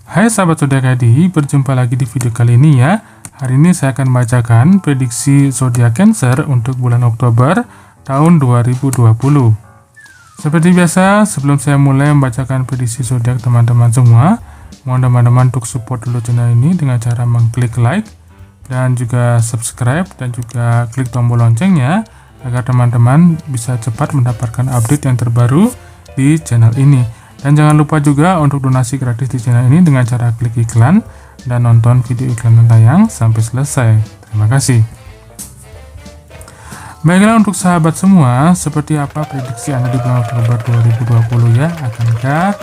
Hai sahabat zodiak ID, berjumpa lagi di video kali ini ya. Hari ini saya akan membacakan prediksi zodiak Cancer untuk bulan Oktober tahun 2020. Seperti biasa, sebelum saya mulai membacakan prediksi zodiak teman-teman semua, mohon teman-teman untuk support dulu channel ini dengan cara mengklik like dan juga subscribe dan juga klik tombol loncengnya agar teman-teman bisa cepat mendapatkan update yang terbaru di channel ini. Dan jangan lupa juga untuk donasi gratis di channel ini dengan cara klik iklan dan nonton video iklan yang tayang sampai selesai. Terima kasih. Baiklah untuk sahabat semua, seperti apa prediksi Anda di bulan Oktober 2020 ya? Akankah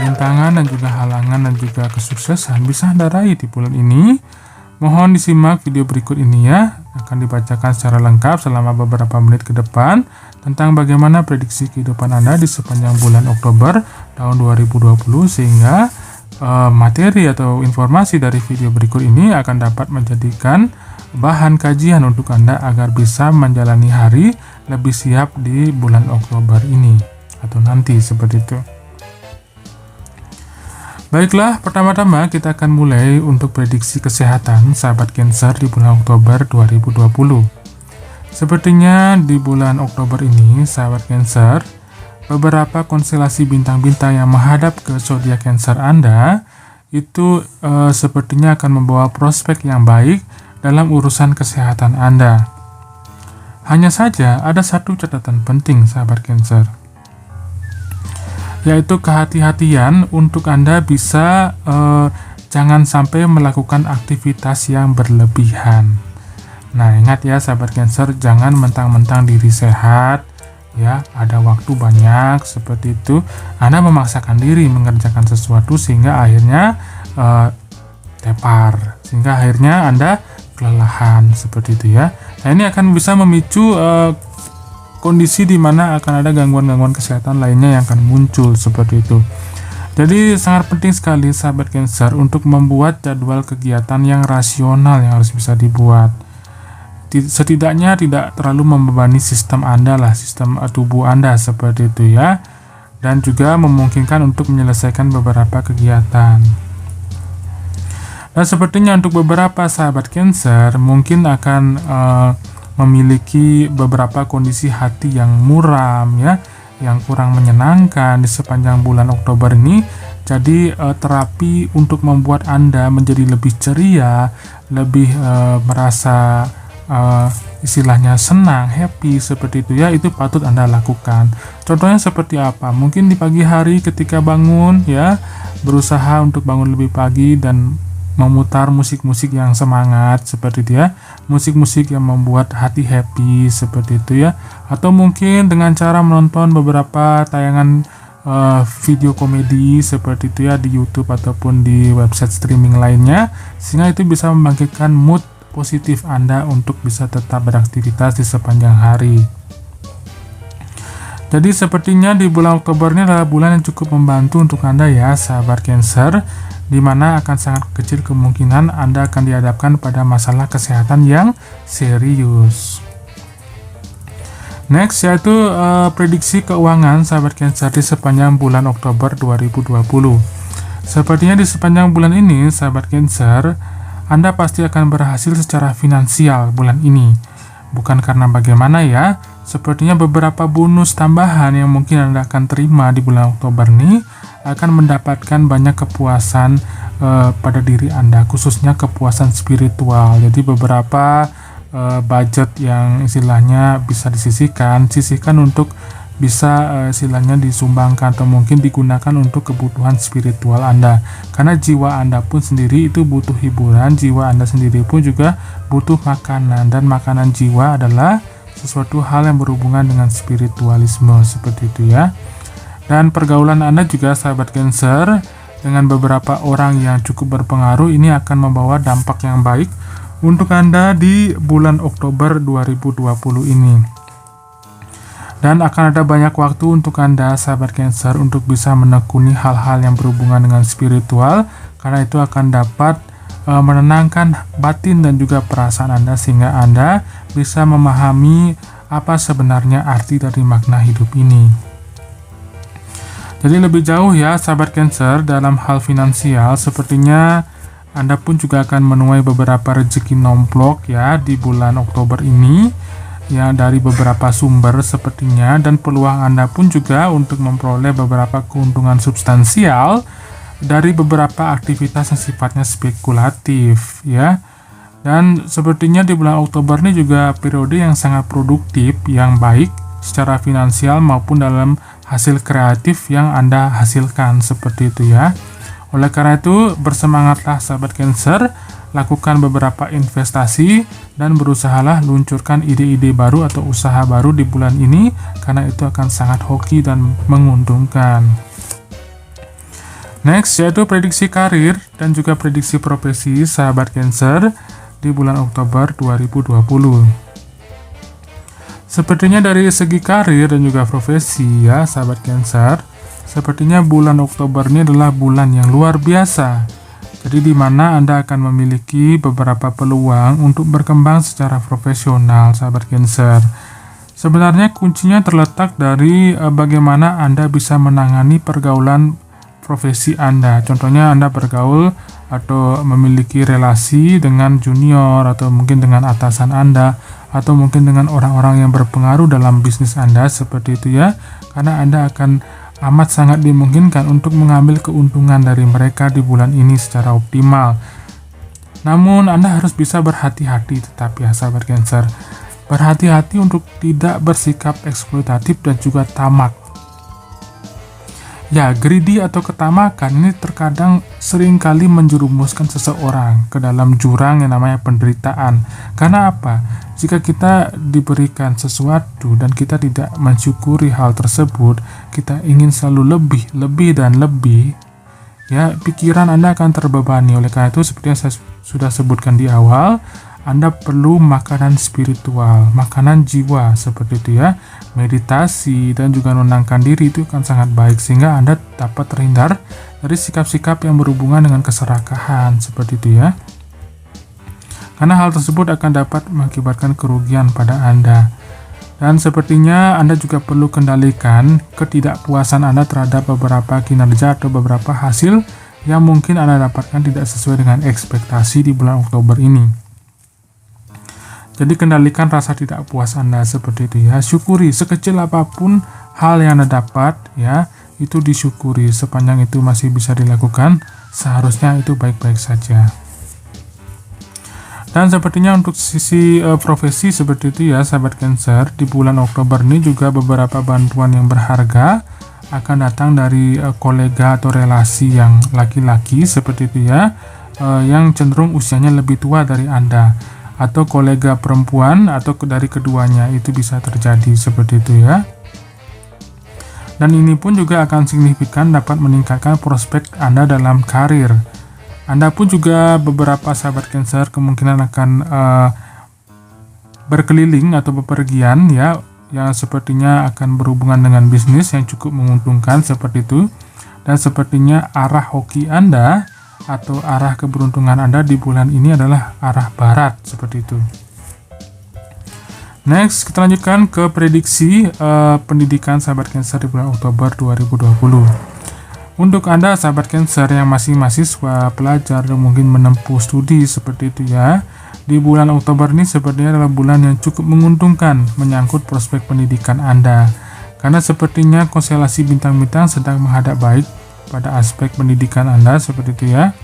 rintangan dan juga halangan dan juga kesuksesan bisa Anda raih di bulan ini? Mohon disimak video berikut ini ya. Akan dibacakan secara lengkap selama beberapa menit ke depan tentang bagaimana prediksi kehidupan Anda di sepanjang bulan Oktober tahun 2020, sehingga materi atau informasi dari video berikut ini akan dapat menjadikan bahan kajian untuk Anda agar bisa menjalani hari lebih siap di bulan Oktober ini atau nanti seperti itu. Baiklah, pertama-tama kita akan mulai untuk prediksi kesehatan sahabat Cancer di bulan Oktober 2020. Sepertinya di bulan Oktober ini, sahabat Cancer, beberapa konstelasi bintang-bintang yang menghadap ke zodiak Cancer Anda itu sepertinya akan membawa prospek yang baik dalam urusan kesehatan Anda. Hanya saja ada satu catatan penting sahabat Cancer, yaitu kehati-hatian untuk Anda bisa jangan sampai melakukan aktivitas yang berlebihan. Nah, ingat ya sahabat Cancer, jangan mentang-mentang diri sehat ya, ada waktu banyak seperti itu, Anda memaksakan diri mengerjakan sesuatu sehingga akhirnya tepar, sehingga akhirnya Anda kelelahan seperti itu ya. Nah, ini akan bisa memicu kondisi di mana akan ada gangguan-gangguan kesehatan lainnya yang akan muncul seperti itu. Jadi sangat penting sekali sahabat Cancer untuk membuat jadwal kegiatan yang rasional yang harus bisa dibuat. Setidaknya tidak terlalu membebani sistem Anda lah, sistem tubuh Anda seperti itu ya. Dan juga memungkinkan untuk menyelesaikan beberapa kegiatan. Dan sepertinya untuk beberapa sahabat Cancer mungkin akan memiliki beberapa kondisi hati yang muram ya, yang kurang menyenangkan di sepanjang bulan Oktober ini. Jadi terapi untuk membuat Anda menjadi lebih ceria, lebih merasa istilahnya senang, happy seperti itu ya, itu patut Anda lakukan. Contohnya seperti apa? Mungkin di pagi hari ketika bangun ya, berusaha untuk bangun lebih pagi dan memutar musik-musik yang semangat seperti itu ya, musik-musik yang membuat hati happy seperti itu ya, atau mungkin dengan cara menonton beberapa tayangan video komedi seperti itu ya di YouTube ataupun di website streaming lainnya, sehingga itu bisa membangkitkan mood positif Anda untuk bisa tetap beraktivitas di sepanjang hari. Jadi sepertinya di bulan Oktober ini adalah bulan yang cukup membantu untuk Anda ya sahabat Cancer, di mana akan sangat kecil kemungkinan Anda akan dihadapkan pada masalah kesehatan yang serius. Next yaitu prediksi keuangan sahabat Cancer di sepanjang bulan Oktober 2020. Sepertinya di sepanjang bulan ini sahabat Cancer, Anda pasti akan berhasil secara finansial bulan ini. Bukan karena bagaimana ya, sepertinya beberapa bonus tambahan yang mungkin Anda akan terima di bulan Oktober ini akan mendapatkan banyak kepuasan pada diri Anda, khususnya kepuasan spiritual. Jadi beberapa budget yang istilahnya bisa sisihkan untuk bisa istilahnya disumbangkan atau mungkin digunakan untuk kebutuhan spiritual Anda, karena jiwa Anda pun sendiri itu butuh hiburan, jiwa Anda sendiri pun juga butuh makanan, dan makanan jiwa adalah sesuatu hal yang berhubungan dengan spiritualisme seperti itu ya. Dan pergaulan Anda juga sahabat Cancer dengan beberapa orang yang cukup berpengaruh ini akan membawa dampak yang baik untuk Anda di bulan Oktober 2020 ini. Dan akan ada banyak waktu untuk Anda sahabat Cancer untuk bisa menekuni hal-hal yang berhubungan dengan spiritual, karena itu akan dapat menenangkan batin dan juga perasaan Anda, sehingga Anda bisa memahami apa sebenarnya arti dari makna hidup ini. Jadi lebih jauh ya sahabat Cancer, dalam hal finansial sepertinya Anda pun juga akan menuai beberapa rezeki nomplok ya di bulan Oktober ini ya, dari beberapa sumber sepertinya, dan peluang Anda pun juga untuk memperoleh beberapa keuntungan substansial dari beberapa aktivitas yang sifatnya spekulatif ya. Dan sepertinya di bulan Oktober ini juga periode yang sangat produktif, yang baik secara finansial maupun dalam hasil kreatif yang Anda hasilkan seperti itu ya. Oleh karena itu, bersemangatlah sahabat Cancer, lakukan beberapa investasi dan berusahalah luncurkan ide-ide baru atau usaha baru di bulan ini, karena itu akan sangat hoki dan menguntungkan. Next yaitu prediksi karir dan juga prediksi profesi sahabat Cancer di bulan Oktober 2020. Sepertinya dari segi karir dan juga profesi ya sahabat Cancer, sepertinya bulan Oktober ini adalah bulan yang luar biasa. Jadi di mana Anda akan memiliki beberapa peluang untuk berkembang secara profesional sahabat Cancer. Sebenarnya kuncinya terletak dari bagaimana Anda bisa menangani pergaulan profesi Anda. Contohnya Anda bergaul atau memiliki relasi dengan junior atau mungkin dengan atasan Anda, atau mungkin dengan orang-orang yang berpengaruh dalam bisnis Anda seperti itu ya. Karena Anda akan amat sangat dimungkinkan untuk mengambil keuntungan dari mereka di bulan ini secara optimal. Namun Anda harus bisa berhati-hati tetap ya sahabat Cancer. Berhati-hati untuk tidak bersikap eksploitatif dan juga tamak. Ya, greedy atau ketamakan ini terkadang seringkali menjerumuskan seseorang ke dalam jurang yang namanya penderitaan. Karena apa? Jika kita diberikan sesuatu dan kita tidak mensyukuri hal tersebut, kita ingin selalu lebih dan lebih, ya pikiran Anda akan terbebani. Oleh karena itu, seperti yang saya sudah sebutkan di awal, Anda perlu makanan spiritual, makanan jiwa seperti itu ya. Meditasi dan juga menenangkan diri itu akan sangat baik, sehingga Anda dapat terhindar dari sikap-sikap yang berhubungan dengan keserakahan seperti itu ya. Karena hal tersebut akan dapat mengakibatkan kerugian pada Anda. Dan sepertinya Anda juga perlu kendalikan ketidakpuasan Anda terhadap beberapa kinerja atau beberapa hasil yang mungkin Anda dapatkan tidak sesuai dengan ekspektasi di bulan Oktober ini. Jadi kendalikan rasa tidak puas Anda seperti itu ya. Syukuri sekecil apapun hal yang Anda dapat ya, itu disyukuri. Sepanjang itu masih bisa dilakukan, seharusnya itu baik-baik saja. Dan sepertinya untuk sisi profesi seperti itu ya sahabat Cancer, di bulan Oktober ini juga beberapa bantuan yang berharga akan datang dari kolega atau relasi yang laki-laki seperti itu ya, yang cenderung usianya lebih tua dari Anda, atau kolega perempuan atau dari keduanya, itu bisa terjadi seperti itu ya. Dan ini pun juga akan signifikan dapat meningkatkan prospek Anda dalam karir. Anda pun juga beberapa sahabat Cancer kemungkinan akan berkeliling atau bepergian ya, yang sepertinya akan berhubungan dengan bisnis yang cukup menguntungkan seperti itu. Dan sepertinya arah hoki Anda atau arah keberuntungan Anda di bulan ini adalah arah barat seperti itu. Next, kita lanjutkan ke prediksi pendidikan sahabat Cancer di bulan Oktober 2020. Untuk Anda sahabat Cancer yang masih mahasiswa, pelajar, dan mungkin menempuh studi seperti itu ya, di bulan Oktober ini sepertinya adalah bulan yang cukup menguntungkan menyangkut prospek pendidikan Anda. Karena sepertinya konstelasi bintang-bintang sedang menghadap baik pada aspek pendidikan Anda seperti itu ya.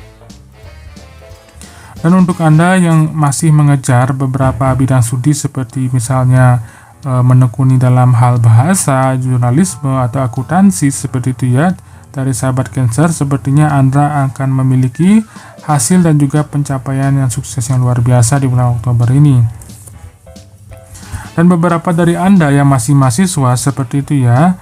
Dan untuk Anda yang masih mengejar beberapa bidang studi seperti misalnya menekuni dalam hal bahasa, jurnalisme, atau akuntansi seperti itu ya, dari sahabat Cancer, sepertinya Anda akan memiliki hasil dan juga pencapaian yang sukses yang luar biasa di bulan Oktober ini. Dan beberapa dari Anda yang masih mahasiswa seperti itu ya,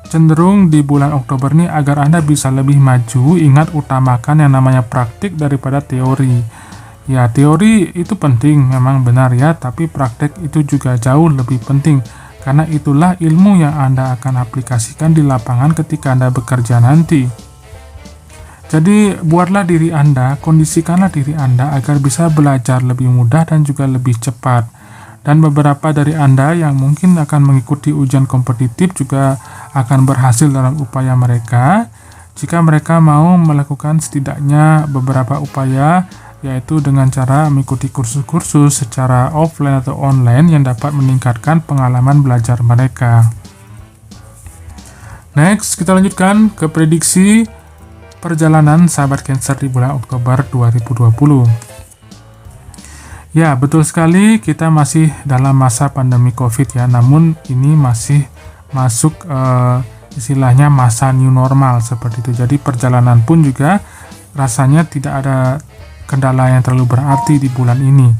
cenderung di bulan Oktober ini agar Anda bisa lebih maju, ingat utamakan yang namanya praktik daripada teori. Ya, teori itu penting, memang benar ya, tapi praktek itu juga jauh lebih penting. Karena itulah ilmu yang Anda akan aplikasikan di lapangan ketika Anda bekerja nanti. Jadi buatlah diri Anda, kondisikanlah diri Anda agar bisa belajar lebih mudah dan juga lebih cepat. Dan beberapa dari Anda yang mungkin akan mengikuti ujian kompetitif juga akan berhasil dalam upaya mereka jika mereka mau melakukan setidaknya beberapa upaya, yaitu dengan cara mengikuti kursus-kursus secara offline atau online yang dapat meningkatkan pengalaman belajar mereka. Next, kita lanjutkan ke prediksi perjalanan sahabat Cancer di bulan Oktober 2020. Ya, betul sekali, kita masih dalam masa pandemi COVID ya, namun ini masih masuk istilahnya masa new normal seperti itu. Jadi perjalanan pun juga rasanya tidak ada kendala yang terlalu berarti di bulan ini.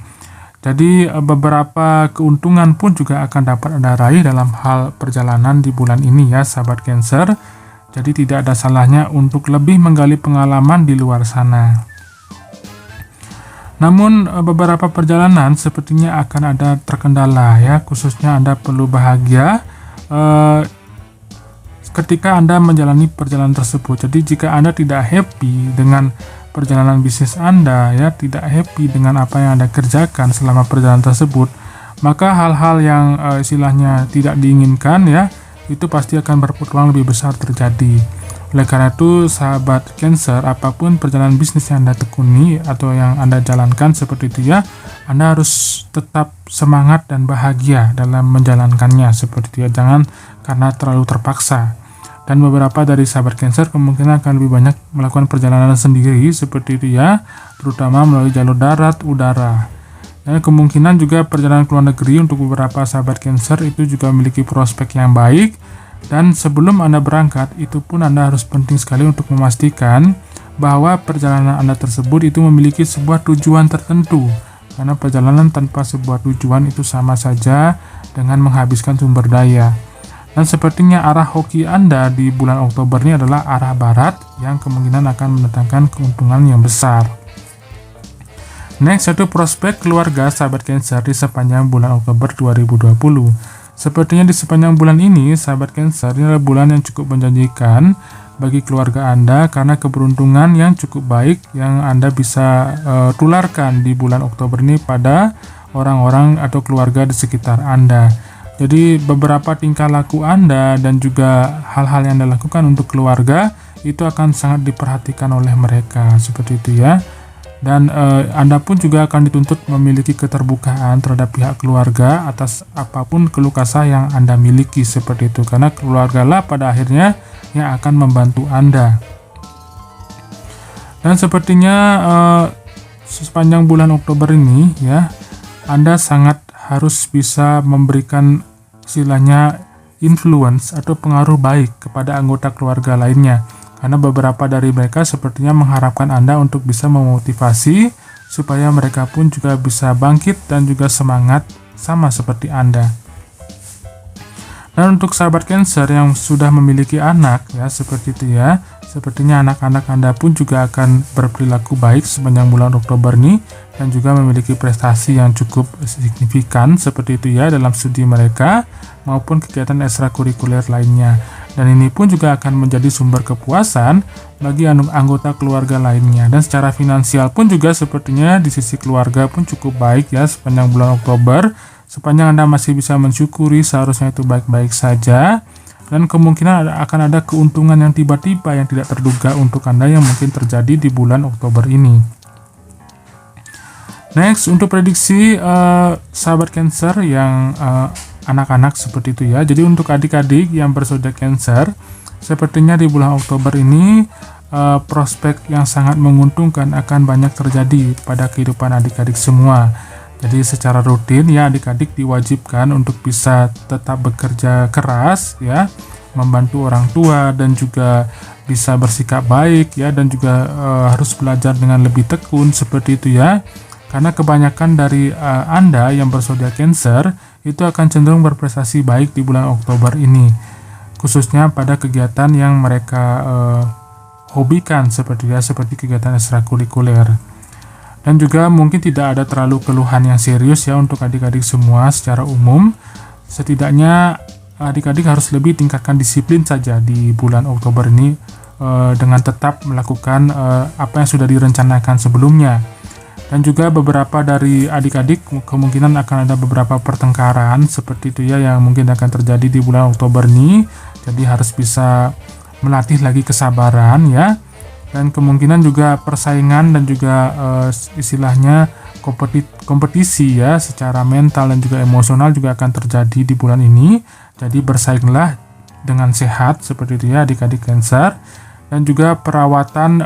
Jadi beberapa keuntungan pun juga akan dapat Anda raih dalam hal perjalanan di bulan ini ya, sahabat Cancer. Jadi tidak ada salahnya untuk lebih menggali pengalaman di luar sana. Namun beberapa perjalanan sepertinya akan ada terkendala ya, khususnya Anda perlu bahagia ketika Anda menjalani perjalanan tersebut. Jadi jika Anda tidak happy dengan perjalanan bisnis Anda ya, tidak happy dengan apa yang Anda kerjakan selama perjalanan tersebut, maka hal-hal yang istilahnya tidak diinginkan ya, itu pasti akan berpeluang lebih besar terjadi. Oleh karena itu, sahabat Cancer, apapun perjalanan bisnis yang Anda tekuni atau yang Anda jalankan seperti itu ya, Anda harus tetap semangat dan bahagia dalam menjalankannya seperti itu ya, jangan karena terlalu terpaksa. Dan beberapa dari sahabat Cancer kemungkinan akan lebih banyak melakukan perjalanan sendiri seperti itu ya, terutama melalui jalur darat, udara. Dan kemungkinan juga perjalanan ke luar negeri untuk beberapa sahabat Cancer itu juga memiliki prospek yang baik. Dan sebelum Anda berangkat, itu pun Anda harus penting sekali untuk memastikan bahwa perjalanan Anda tersebut itu memiliki sebuah tujuan tertentu. Karena perjalanan tanpa sebuah tujuan itu sama saja dengan menghabiskan sumber daya. Dan sepertinya arah hoki Anda di bulan Oktober ini adalah arah barat yang kemungkinan akan mendatangkan keuntungan yang besar. Next, satu prospek keluarga sahabat Cancer di sepanjang bulan Oktober 2020. Sepertinya di sepanjang bulan ini, sahabat Cancer, ini adalah bulan yang cukup menjanjikan bagi keluarga Anda karena keberuntungan yang cukup baik yang Anda bisa tularkan di bulan Oktober ini pada orang-orang atau keluarga di sekitar Anda. Jadi beberapa tingkah laku Anda dan juga hal-hal yang Anda lakukan untuk keluarga itu akan sangat diperhatikan oleh mereka seperti itu ya. Dan Anda pun juga akan dituntut memiliki keterbukaan terhadap pihak keluarga atas apapun keluh kesah yang Anda miliki seperti itu, karena keluargalah pada akhirnya yang akan membantu Anda. Dan sepertinya sepanjang bulan Oktober ini ya, Anda sangat harus bisa memberikan istilahnya influence atau pengaruh baik kepada anggota keluarga lainnya. Karena beberapa dari mereka sepertinya mengharapkan Anda untuk bisa memotivasi supaya mereka pun juga bisa bangkit dan juga semangat sama seperti Anda. Dan untuk sahabat Cancer yang sudah memiliki anak ya seperti itu ya, sepertinya anak-anak Anda pun juga akan berperilaku baik sepanjang bulan Oktober ini dan juga memiliki prestasi yang cukup signifikan seperti itu ya dalam studi mereka maupun kegiatan ekstrakurikuler lainnya. Dan ini pun juga akan menjadi sumber kepuasan bagi anggota keluarga lainnya. Dan secara finansial pun juga sepertinya di sisi keluarga pun cukup baik ya sepanjang bulan Oktober. Sepanjang Anda masih bisa mensyukuri, seharusnya itu baik-baik saja. Dan kemungkinan akan ada keuntungan yang tiba-tiba yang tidak terduga untuk Anda yang mungkin terjadi di bulan Oktober ini. Next, untuk prediksi sahabat Cancer yang anak-anak seperti itu ya. Jadi untuk adik-adik yang berzodiak Cancer, sepertinya di bulan Oktober ini prospek yang sangat menguntungkan akan banyak terjadi pada kehidupan adik-adik semua. Jadi secara rutin ya adik-adik diwajibkan untuk bisa tetap bekerja keras ya, membantu orang tua dan juga bisa bersikap baik ya, dan juga harus belajar dengan lebih tekun seperti itu ya. Karena kebanyakan dari Anda yang berzodiak Cancer itu akan cenderung berprestasi baik di bulan Oktober ini, khususnya pada kegiatan yang mereka hobikan seperti kegiatan ekstrakurikuler. Dan juga mungkin tidak ada terlalu keluhan yang serius ya untuk adik-adik semua secara umum. Setidaknya adik-adik harus lebih tingkatkan disiplin saja di bulan Oktober ini dengan tetap melakukan apa yang sudah direncanakan sebelumnya. Dan juga beberapa dari adik-adik kemungkinan akan ada beberapa pertengkaran seperti itu ya, yang mungkin akan terjadi di bulan Oktober ini. Jadi harus bisa melatih lagi kesabaran ya. Dan kemungkinan juga persaingan dan juga istilahnya kompetisi ya secara mental dan juga emosional juga akan terjadi di bulan ini. Jadi bersainglah dengan sehat seperti itu ya adik-adik Cancer. Dan juga perawatan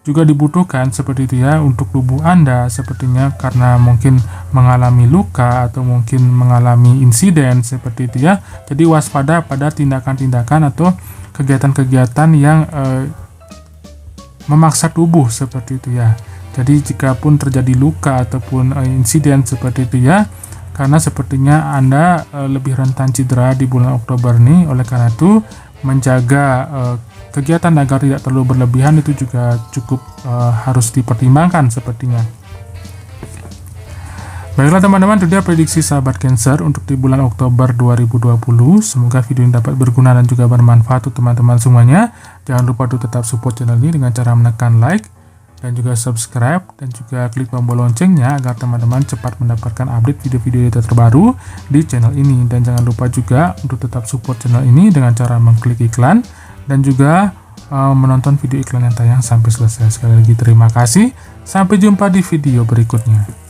juga dibutuhkan seperti itu ya untuk tubuh Anda, sepertinya karena mungkin mengalami luka atau mungkin mengalami insiden seperti itu ya. Jadi waspada pada tindakan-tindakan atau kegiatan-kegiatan yang memaksa tubuh seperti itu ya. Jadi jika pun terjadi luka ataupun insiden seperti itu ya, karena sepertinya Anda lebih rentan cedera di bulan Oktober ini. Oleh karena itu menjaga kegiatan agar tidak terlalu berlebihan itu juga cukup harus dipertimbangkan sepertinya. Baiklah teman-teman, itu dia prediksi sahabat Cancer untuk di bulan Oktober 2020. Semoga video ini dapat berguna dan juga bermanfaat untuk teman-teman semuanya. Jangan lupa untuk tetap support channel ini dengan cara menekan like dan juga subscribe dan juga klik tombol loncengnya agar teman-teman cepat mendapatkan update video-video terbaru di channel ini. Dan jangan lupa juga untuk tetap support channel ini dengan cara mengklik iklan dan juga menonton video iklan yang tayang sampai selesai. Sekali lagi terima kasih, sampai jumpa di video berikutnya.